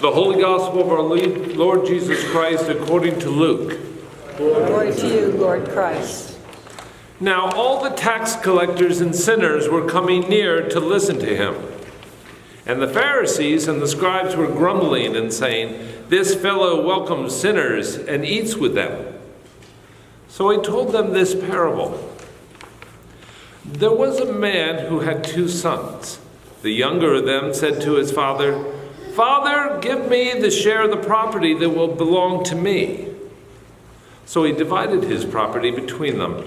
The Holy Gospel of our Lord Jesus Christ according to Luke. Glory to you, Lord Christ. Now all the tax collectors and sinners were coming near to listen to him. And the Pharisees and the scribes were grumbling and saying, "This fellow welcomes sinners and eats with them." So he told them this parable. There was a man who had 2 sons. The younger of them said to his father, "Father, give me the share of the property that will belong to me." So he divided his property between them.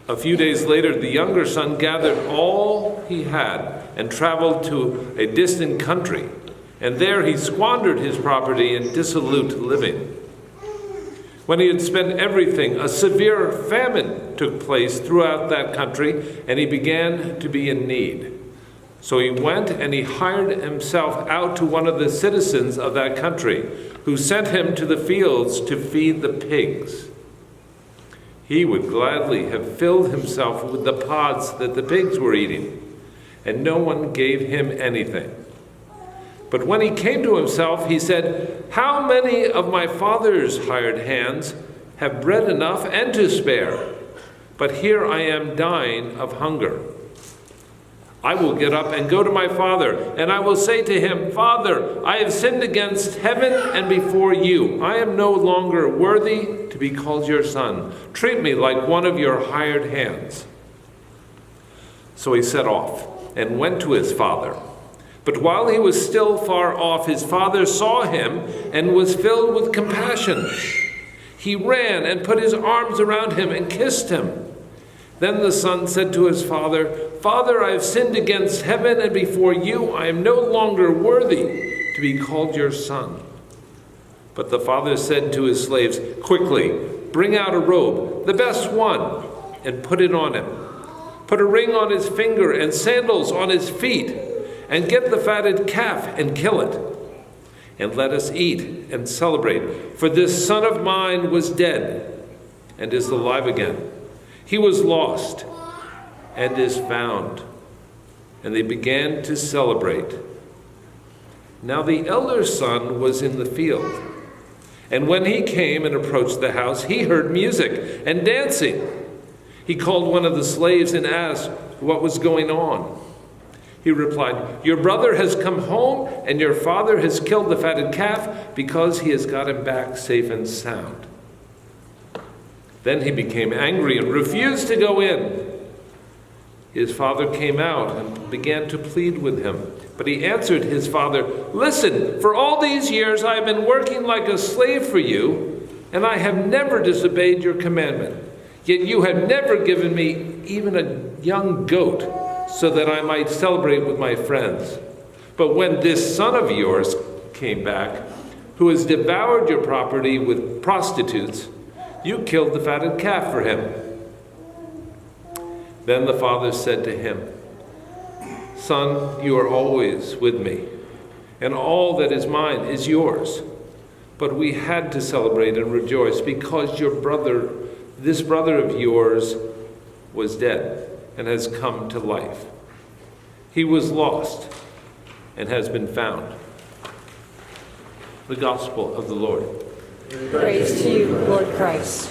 A few days later, the younger son gathered all he had and traveled to a distant country, and there he squandered his property in dissolute living. When he had spent everything, a severe famine took place throughout that country, and he began to be in need. So he went and he hired himself out to one of the citizens of that country, who sent him to the fields to feed the pigs. He would gladly have filled himself with the pods that the pigs were eating, and no one gave him anything. But when he came to himself, he said, "How many of my father's hired hands have bread enough and to spare? But here I am dying of hunger. I will get up and go to my father, and I will say to him, 'Father, I have sinned against heaven and before you. I am no longer worthy to be called your son. Treat me like one of your hired hands.' So he set off and went to his father. But while he was still far off, his father saw him and was filled with compassion. He ran and put his arms around him and kissed him. Then the son said to his father, 'Father, I have sinned against heaven and before you. I am no longer worthy to be called your son.' But the father said to his slaves, 'Quickly, bring out a robe, the best one, and put it on him. Put a ring on his finger and sandals on his feet, and get the fatted calf and kill it. And let us eat and celebrate. For this son of mine was dead and is alive again. He was lost and is found.' And they began to celebrate. Now the elder son was in the field. And when he came and approached the house, he heard music and dancing. He called one of the slaves and asked what was going on. He replied, 'Your brother has come home, and your father has killed the fatted calf because he has got him back safe and sound.' Then he became angry and refused to go in. His father came out and began to plead with him. But he answered his father, 'Listen, for all these years I have been working like a slave for you, and I have never disobeyed your commandment. Yet you have never given me even a young goat so that I might celebrate with my friends. But when this son of yours came back, who has devoured your property with prostitutes, you killed the fatted calf for him.' Then the father said to him, 'Son, you are always with me, and all that is mine is yours. But we had to celebrate and rejoice because this brother of yours was dead and has come to life. He was lost and has been found.'" The Gospel of the Lord. Praise to you, Lord Christ.